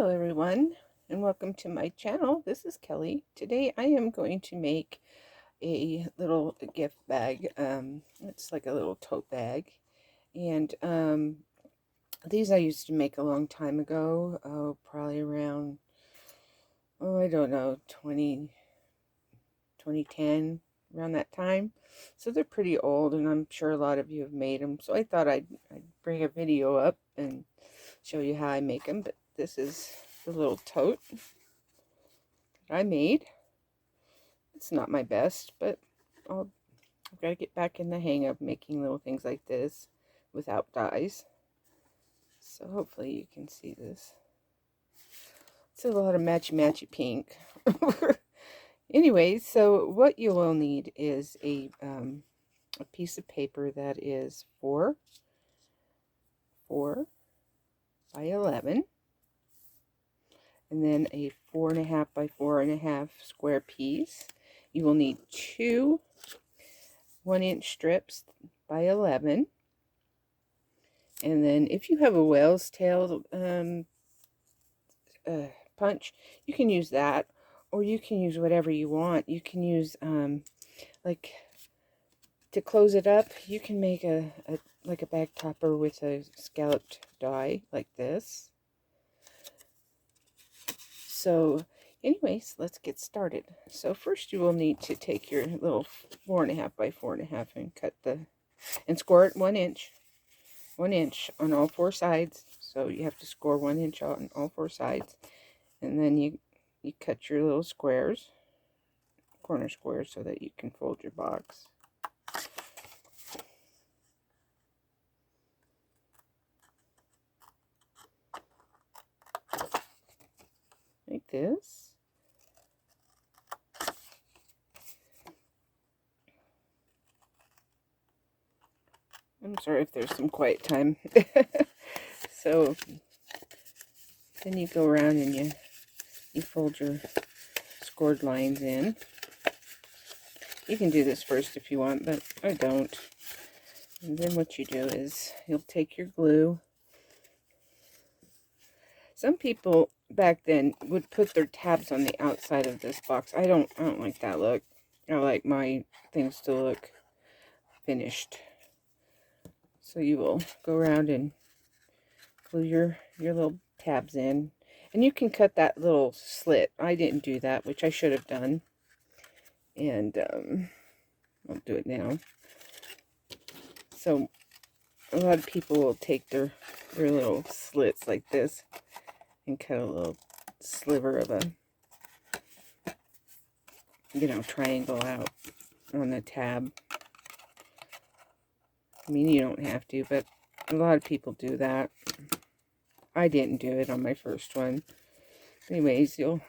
Hello everyone, and welcome to my channel. This is Kelly. Today I am going to make a little gift bag. It's like a little tote bag, and these I used to make a long time ago, probably around, I don't know, 2010, around that time. So they're pretty old, and I'm sure a lot of you have made them. So I thought I'd bring a video up and show you how I make them. But this is the little tote I made. It's not my best, but I've got to get back in the hang of making little things like this without dies. So hopefully you can see this. It's a lot of matchy pink. Anyway, so what you will need is a piece of paper that is 4 by 11, and then a 4.5 by 4.5 square piece. You will need 2 1-inch strips by 11, and then if you have a whale's tail punch, you can use that, or you can use whatever you want. You can use like, to close it up, you can make like a bag topper with a scalloped die like this. So anyways, let's get started. So first you will need to take your little 4.5 by 4.5 and cut and score it 1 inch. 1 inch on all 4 sides. So you have to score 1 inch on all 4 sides. And then you cut your little squares, corner squares, so that you can fold your box. Like this. I'm sorry if there's some quiet time. So then you go around and you fold your scored lines in. You can do this first if you want, but I don't. And then what you do is you'll take your glue. Some people back then would put their tabs on the outside of this box. I don't like that look. I like my things to look finished. So you will go around and glue your little tabs in. And you can cut that little slit. I didn't do that, which I should have done. And I'll do it now. So a lot of people will take their little slits like this and cut a little sliver of a, triangle out on the tab. I mean, you don't have to, but a lot of people do that. I didn't do it on my first one. Anyways, you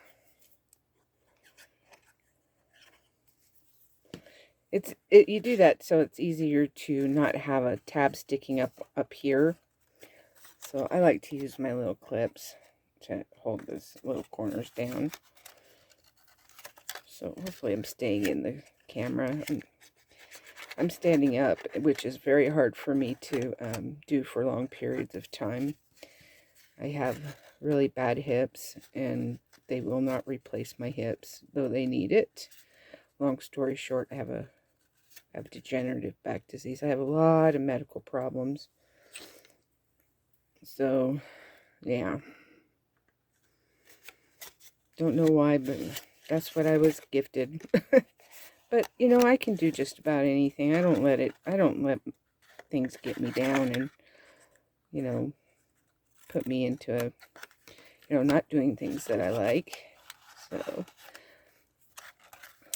do that so it's easier to not have a tab sticking up here. So I like to use my little clips to hold those little corners down. So hopefully I'm staying in the camera. I'm standing up, which is very hard for me to do for long periods of time. I have really bad hips, and they will not replace my hips, though they need it. Long story short, I have degenerative back disease. I have a lot of medical problems. So, yeah. Don't know why, but that's what I was gifted. But, I can do just about anything. I don't let things get me down and, put me into not doing things that I like. So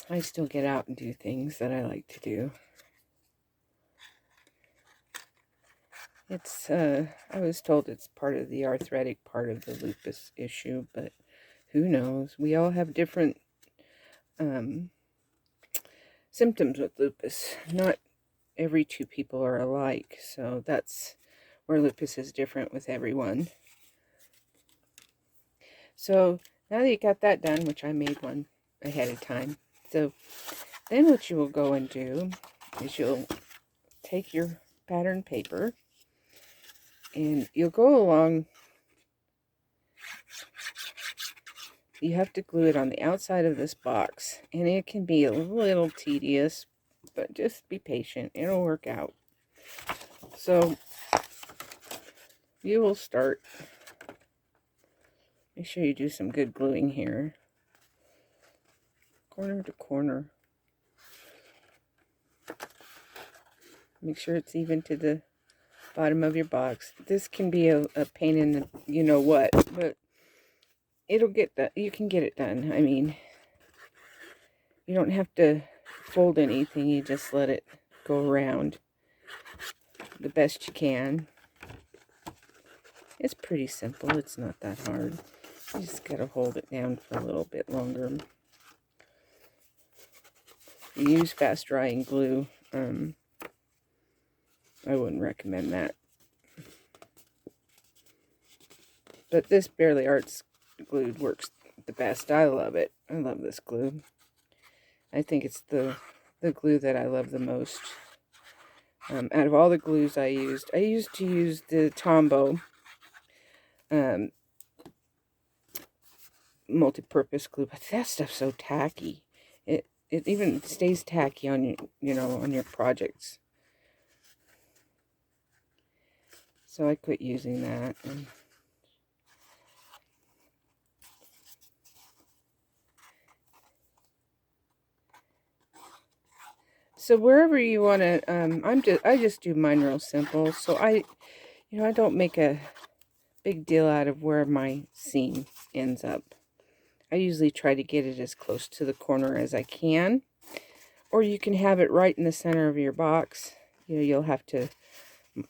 I still get out and do things that I like to do. It's, I was told it's part of the arthritic part of the lupus issue, but who knows? We all have different symptoms with lupus. Not every 2 people are alike, so that's where lupus is different with everyone. So now that you got that done, which I made one ahead of time, so then what you will go and do is you'll take your pattern paper and you'll go along you have to glue it on the outside of this box. And it can be a little tedious, but just be patient. It'll work out. So you will start. Make sure you do some good gluing here. Corner to corner. Make sure it's even to the bottom of your box. This can be a pain in the you know what, but it'll get done. You can get it done. I mean, you don't have to fold anything. You just let it go around the best you can. It's pretty simple. It's not that hard. You just gotta hold it down for a little bit longer. You use fast drying glue. I wouldn't recommend that. But this Barely Arts glue works the best. I love it. I love this glue. I think it's the glue that I love the most. Out of all the glues I used to use the Tombow multi-purpose glue, but that stuff's so tacky. It even stays tacky on your, on your projects. So I quit using that. So wherever you want to, I just do mine real simple. So I don't make a big deal out of where my seam ends up. I usually try to get it as close to the corner as I can. Or you can have it right in the center of your box. You'll have to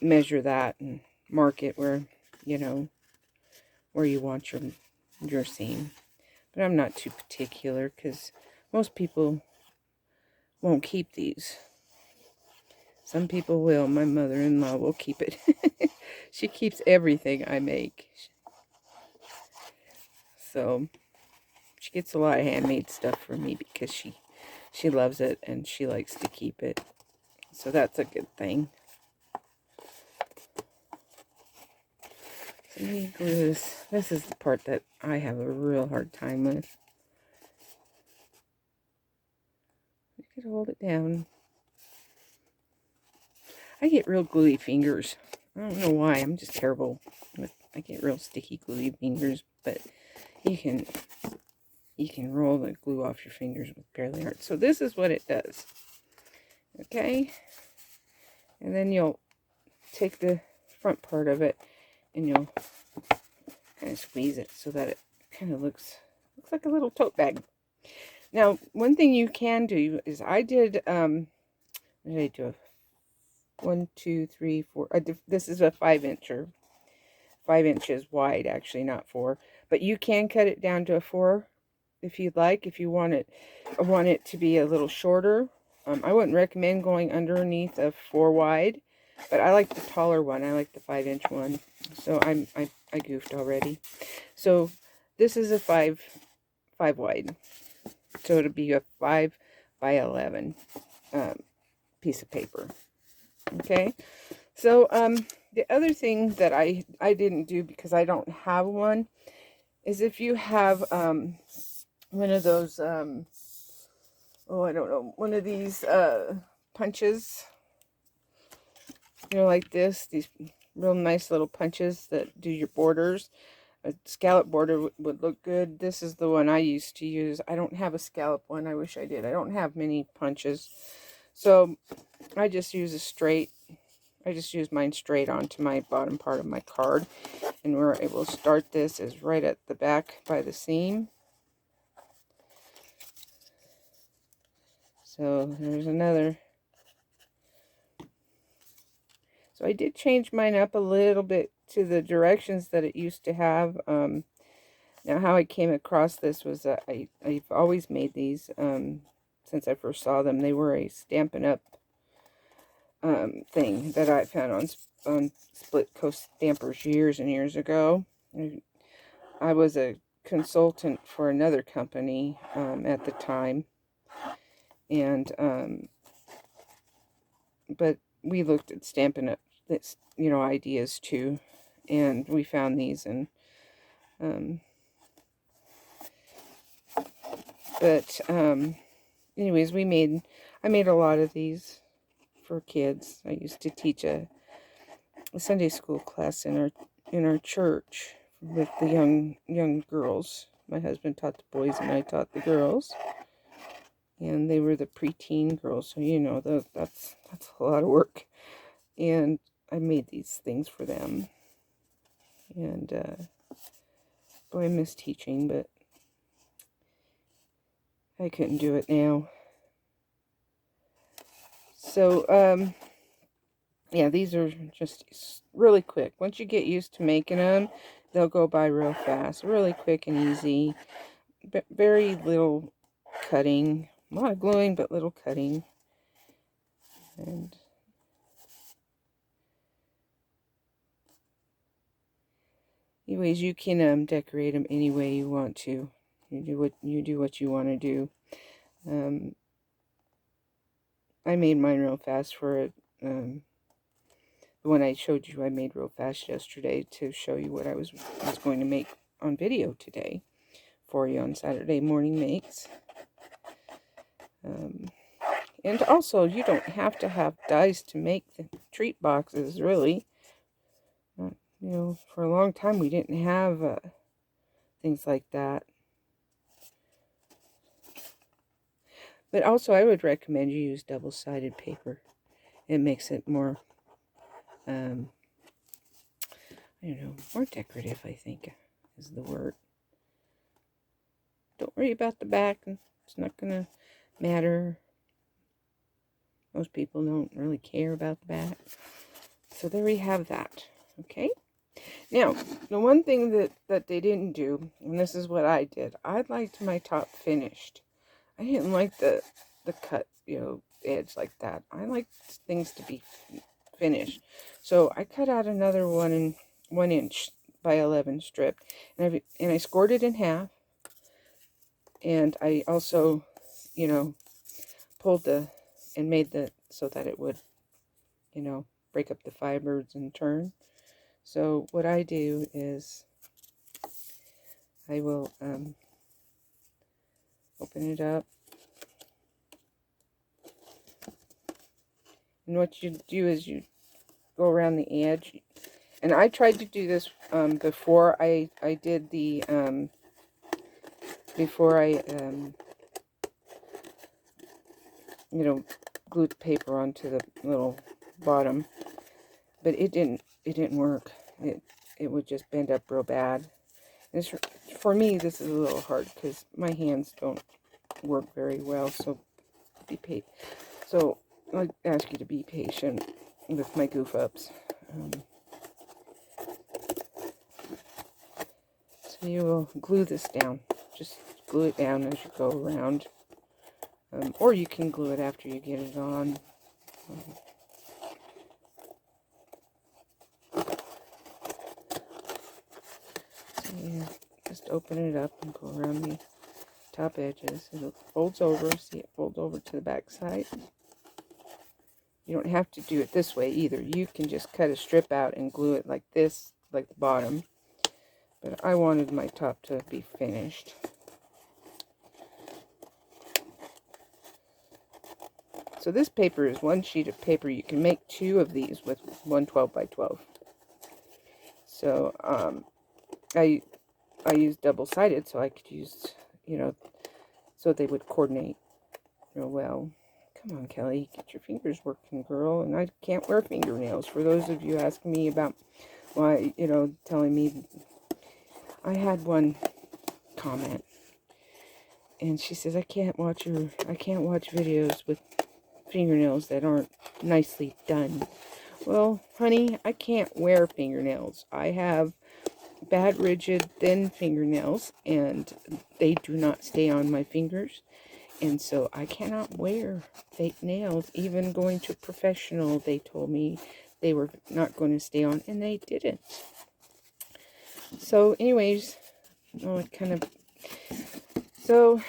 measure that and mark it where, where you want your seam. But I'm not too particular because most people won't keep these. Some people will. My mother-in-law will keep it. She keeps everything I make. So she gets a lot of handmade stuff from me because she loves it and she likes to keep it. So that's a good thing. So let me glue this. This is the part that I have a real hard time with. You could hold it down. I get real gluey fingers. I don't know why. I'm just terrible with. I get real sticky gluey fingers, but you can roll the glue off your fingers with Barely Arts. So this is what it does. Okay, and then you'll take the front part of it and you'll kind of squeeze it so that it kind of looks like a little tote bag. Now, one thing you can do is I did what did I do? 1, 2, 3, 4. This is a 5-incher. 5 inches wide, actually, not 4. But you can cut it down to a 4 if you'd like. If you want it to be a little shorter. I wouldn't recommend going underneath a 4 wide, but I like the taller one. I like the 5-inch one. So I goofed already. So this is a 5 wide. So it'll be a 5 by 11 piece of paper. Okay, so the other thing that I didn't do because I don't have one is if you have one of those oh, I don't know, one of these punches, like this, these real nice little punches that do your borders. A scallop border would look good. This is the one I used to use. I don't have a scallop one. I wish I did. I don't have many punches. So I just use mine straight onto my bottom part of my card. And where I will start this is right at the back by the seam. So there's another. So I did change mine up a little bit to the directions that it used to have. Now how I came across this was that I've always made these since I first saw them. They were a Stampin' Up! Thing that I found on Split Coast Stampers years and years ago. I was a consultant for another company at the time, and but we looked at Stampin' Up! Ideas too, and we found these, and But anyways, I made a lot of these for kids. I used to teach a Sunday school class in our church with the young girls. My husband taught the boys and I taught the girls. And they were the preteen girls, so you know that's a lot of work. And I made these things for them. And boy, I miss teaching, but I couldn't do it now. So yeah, these are just really quick. Once you get used to making them, they'll go by real fast. Really quick and easy. Very little cutting. A lot of gluing, but little cutting. And anyways, you can decorate them any way you want to. You do what you want to do. I made mine real fast for it. The one I showed you, I made real fast yesterday to show you what I was going to make on video today for you on Saturday morning makes. And also, you don't have to have dies to make the treat boxes, really. You know, for a long time we didn't have things like that. But also, I would recommend you use double-sided paper. It makes it more, I don't know, more decorative, I think, is the word. Don't worry about the back. It's not going to matter. Most people don't really care about the back. So there we have that. Okay? Now, the one thing that they didn't do, and this is what I did, I liked my top finished. I didn't like the cut, edge like that. I like things to be finished. So I cut out another 1 inch by 11 strip, and I scored it in half. And I also, pulled and made so that it would, break up the fibers and turn. So what I do is I will open it up. And what you do is you go around the edge. And I tried to do this before I did the, glued the paper onto the little bottom. But it didn't work. It would just bend up real bad. For me, this is a little hard because my hands don't work very well. So I ask you to be patient with my goof ups. So you will glue this down. Just glue it down as you go around. Or you can glue it after you get it on. So yeah, just open it up and go around the top edges. It folds over. See, it folds over to the back side. You don't have to do it this way either. You can just cut a strip out and glue it like this, like the bottom. But I wanted my top to be finished. So this paper is one sheet of paper. You can make 2 of these with 1 12 by 12. So I used double-sided so I could use, so they would coordinate real well. Come on, Kelly, get your fingers working, girl. And I can't wear fingernails. For those of you asking me about why, telling me, I had one comment, and she says, I can't watch videos with fingernails that aren't nicely done. Well, honey, I can't wear fingernails. I have bad, rigid, thin fingernails, and they do not stay on my fingers. And so I cannot wear fake nails. Even going to professional, they told me they were not going to stay on, and they didn't. So anyways, so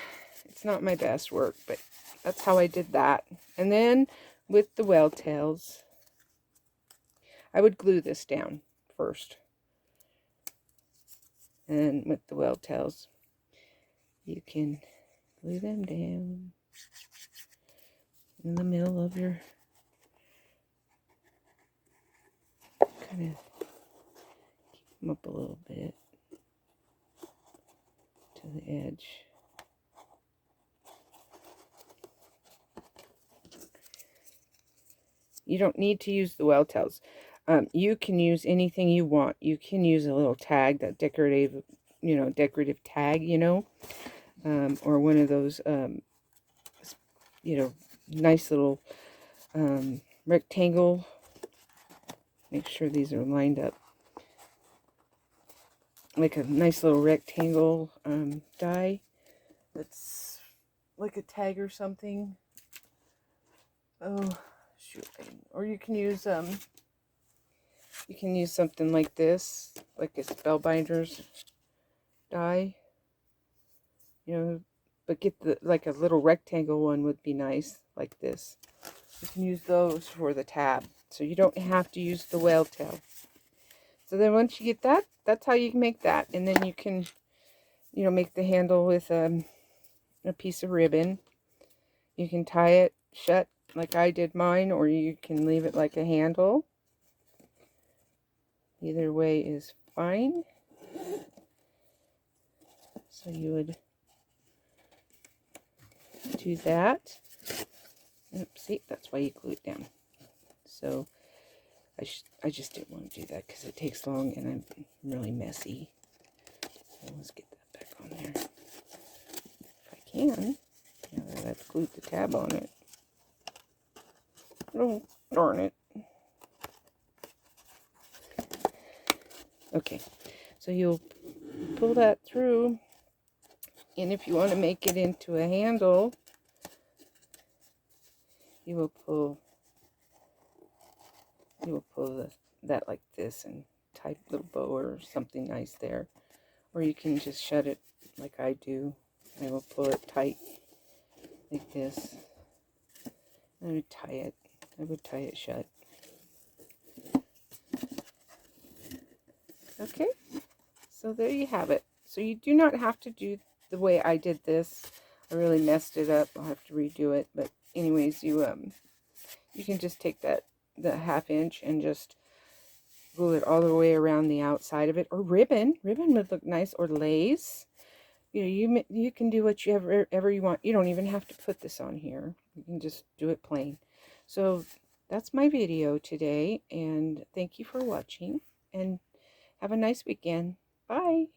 it's not my best work, but that's how I did that. And then with the whale tails, I would glue this down first. And with the whale tails, you can glue them down in the middle of your, kind of keep them up a little bit to the edge. You don't need to use the well tails. You can use anything you want. You can use a little tag, that decorative, decorative tag, or one of those, nice little rectangle. Make sure these are lined up. Like a nice little rectangle die that's like a tag or something. Oh, shoot. Or you can use something like this, like a spellbinder's die. But get like a little rectangle one would be nice, like this. You can use those for the tab, so you don't have to use the whale tail. So then once you get that, that's how you can make that. And then you can, make the handle with a piece of ribbon. You can tie it shut like I did mine, or you can leave it like a handle. Either way is fine. So you would do that. Oops, see, that's why you glue it down. So I just didn't want to do that because it takes long and I'm really messy. So let's get that back on there if I can. Now that I've glued the tab on it. Oh, darn it. Okay, so you'll pull that through, and if you want to make it into a handle, you will pull that like this and tie a little bow or something nice there. Or you can just shut it like I do. I will pull it tight like this. I would tie it shut. Okay, so there you have it. So you do not have to do the way I did this. I really messed it up. I'll have to redo it. But anyways, you can just take the 1/2 inch and just glue it all the way around the outside of it. Or ribbon would look nice, or lace. You can do whatever you want. You don't even have to put this on here. You can just do it plain. So that's my video today, and thank you for watching, and have a nice weekend. Bye.